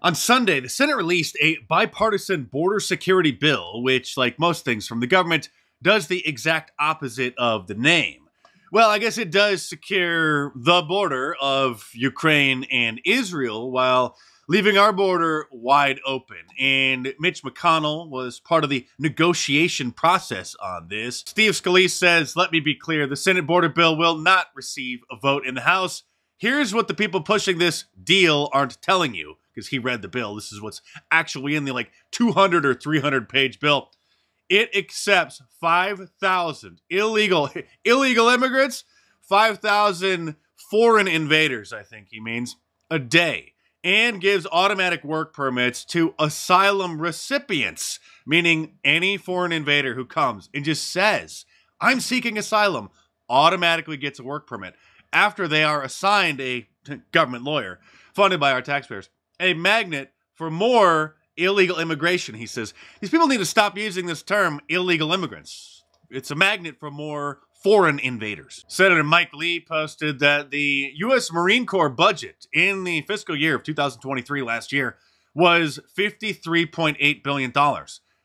On Sunday, the Senate released a bipartisan border security bill, which, like most things from the government, does the exact opposite of the name. Well, I guess it does secure the border of Ukraine and Israel while leaving our border wide open. And Mitch McConnell was part of the negotiation process on this. Steve Scalise says, "Let me be clear, the Senate border bill will not receive a vote in the House. Here's what the people pushing this deal aren't telling you," because he read the bill. This is what's actually in the 200 or 300 page bill. It accepts 5,000 illegal immigrants, 5,000 foreign invaders, I think he means, a day, and gives automatic work permits to asylum recipients, meaning any foreign invader who comes and just says, "I'm seeking asylum," automatically gets a work permit after they are assigned a government lawyer funded by our taxpayers. A magnet for more illegal immigration, he says. These people need to stop using this term, illegal immigrants. It's a magnet for more foreign invaders. Senator Mike Lee posted that the U.S. Marine Corps budget in the fiscal year of 2023 last year was $53.8 billion.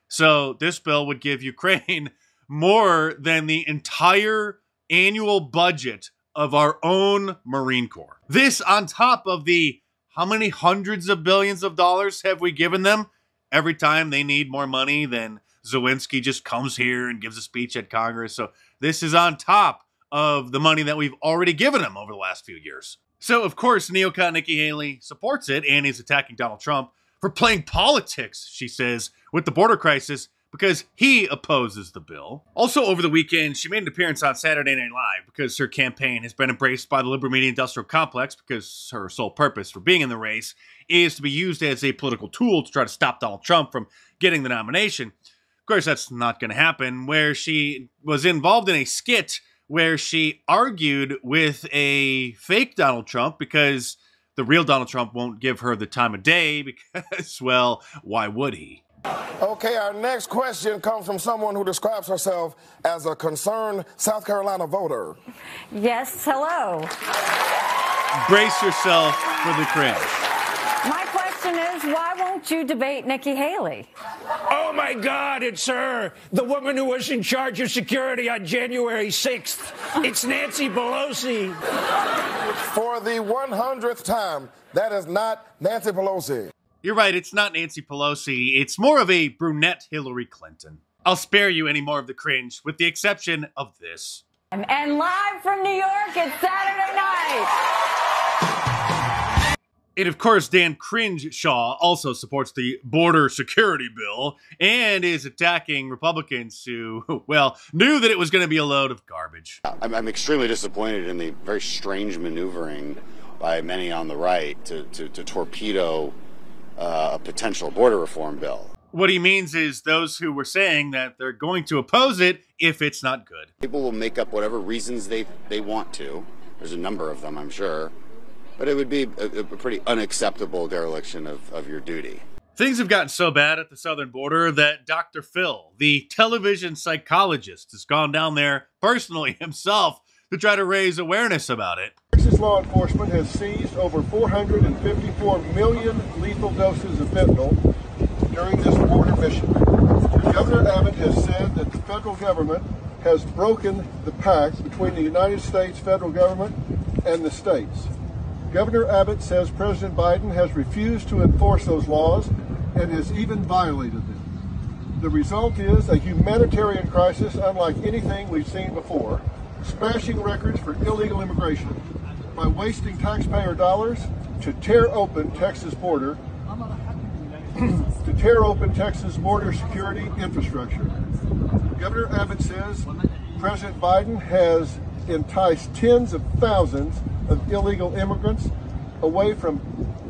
So this bill would give Ukraine more than the entire annual budget of our own Marine Corps. This on top of the how many hundreds of billions of dollars have we given them? Every time they need more money, then Zelensky just comes here and gives a speech at Congress. So this is on top of the money that we've already given them over the last few years. So, of course, neocon Nikki Haley supports it and is attacking Donald Trump for playing politics, she says, with the border crisis because he opposes the bill. Also, over the weekend, she made an appearance on Saturday Night Live because her campaign has been embraced by the liberal media industrial complex because her sole purpose for being in the race is to be used as a political tool to try to stop Donald Trump from getting the nomination. Of course, that's not going to happen, where she was involved in a skit where she argued with a fake Donald Trump because the real Donald Trump won't give her the time of day because, well, why would he? Okay, our next question comes from someone who describes herself as a concerned South Carolina voter. Yes, hello. Brace yourself for the cringe. My question is, why won't you debate Nikki Haley? Oh, my God, it's her, the woman who was in charge of security on January 6th. It's Nancy Pelosi. For the 100th time, that is not Nancy Pelosi. You're right, it's not Nancy Pelosi. It's more of a brunette Hillary Clinton. I'll spare you any more of the cringe, with the exception of this. And live from New York, it's Saturday night. And of course, Dan Cringe-Shaw also supports the border security bill and is attacking Republicans who, well, knew that it was going to be a load of garbage. I'm extremely disappointed in the very strange maneuvering by many on the right to torpedo a potential border reform bill. What he means is those who were saying that they're going to oppose it if it's not good. People will make up whatever reasons they want to. There's a number of them, I'm sure. But it would be a pretty unacceptable dereliction of your duty. Things have gotten so bad at the southern border that Dr. Phil, the television psychologist, has gone down there personally himself to try to raise awareness about it. Texas law enforcement has seized over 454 million lethal doses of fentanyl during this border mission. Governor Abbott has said that the federal government has broken the pact between the United States federal government and the states. Governor Abbott says President Biden has refused to enforce those laws and has even violated them. The result is a humanitarian crisis unlike anything we've seen before, smashing records for illegal immigration by wasting taxpayer dollars to tear open Texas border security infrastructure. Governor Abbott says President Biden has enticed tens of thousands of illegal immigrants away from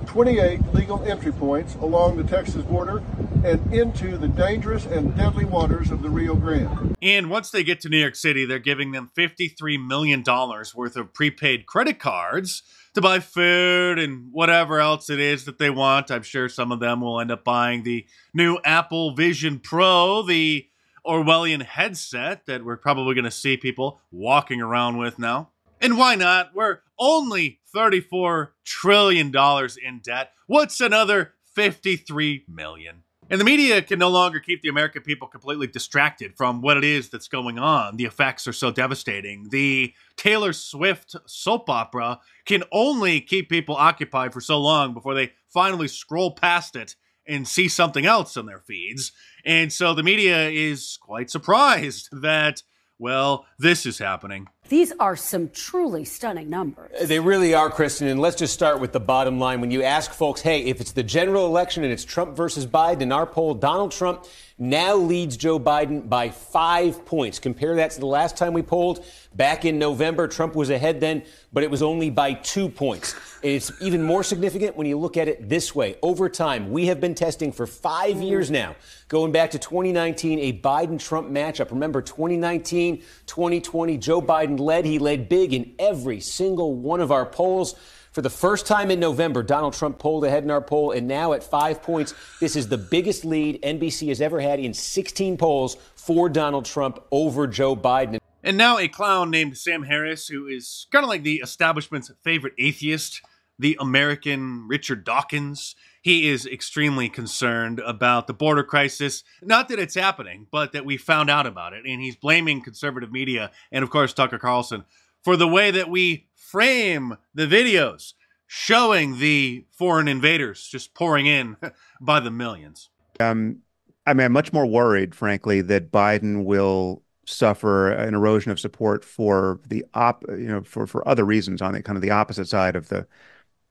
28 legal entry points along the Texas border and into the dangerous and deadly waters of the Rio Grande. And once they get to New York City, they're giving them $53 million worth of prepaid credit cards to buy food and whatever else it is that they want. I'm sure some of them will end up buying the new Apple Vision Pro, the Orwellian headset that we're probably going to see people walking around with now. And why not? We're only $34 trillion in debt. What's another 53 million. And the media can no longer keep the American people completely distracted from what it is that's going on. The effects are so devastating. The Taylor Swift soap opera can only keep people occupied for so long before they finally scroll past it and see something else on their feeds. And so the media is quite surprised that, well, this is happening. These are some truly stunning numbers. They really are, Kristen. And let's just start with the bottom line. When you ask folks, hey, if it's the general election and it's Trump versus Biden, in our poll, Donald Trump now leads Joe Biden by 5 points. Compare that to the last time we polled back in November. Trump was ahead then, but it was only by 2 points. And it's even more significant when you look at it this way. Over time, we have been testing for 5 years now, going back to 2019, a Biden-Trump matchup. Remember, 2019, 2020, Joe Biden led. He led big in every single one of our polls. For the first time in November, Donald Trump polled ahead in our poll, and now at 5 points, this is the biggest lead NBC has ever had in 16 polls for Donald Trump over Joe Biden. And now a clown named Sam Harris, who is kind of like the establishment's favorite atheist, the American Richard Dawkins. He is extremely concerned about the border crisis. Not that it's happening, but that we found out about it. And he's blaming conservative media and, of course, Tucker Carlson for the way that we frame the videos showing the foreign invaders just pouring in by the millions. I'm much more worried, frankly, that Biden will suffer an erosion of support for the for other reasons on the kind of the opposite side of the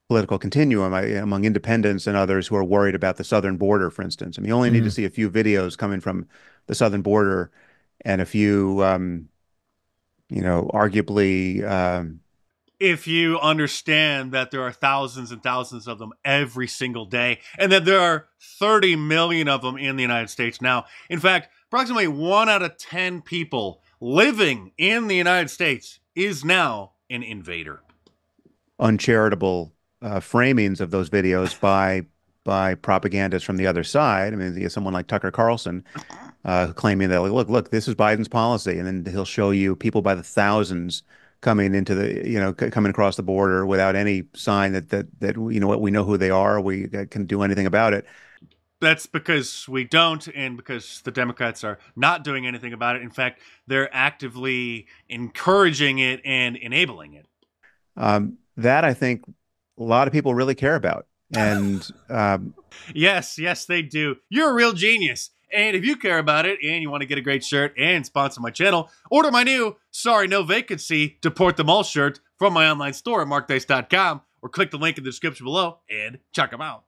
political continuum, among independents and others who are worried about the southern border, for instance. I mean, you only need to see a few videos coming from the southern border and a few, arguably. If you understand that there are thousands and thousands of them every single day, and that there are 30 million of them in the United States now. In fact, approximately 1 out of 10 people living in the United States is now an invader. Uncharitable framings of those videos by propagandists from the other side. I mean, someone like Tucker Carlson claiming that, like, look, this is Biden's policy, and then he'll show you people by the thousands coming into coming across the border without any sign that we know who they are, we can do anything about it. That's because we don't, and because the Democrats are not doing anything about it. In fact, they're actively encouraging it and enabling it. That, I think, a lot of people really care about. And yes, they do. You're a real genius. And if you care about it and you want to get a great shirt and sponsor my channel, order my new Sorry No Vacancy Deport Them All shirt from my online store at markdice.com, or click the link in the description below and check them out.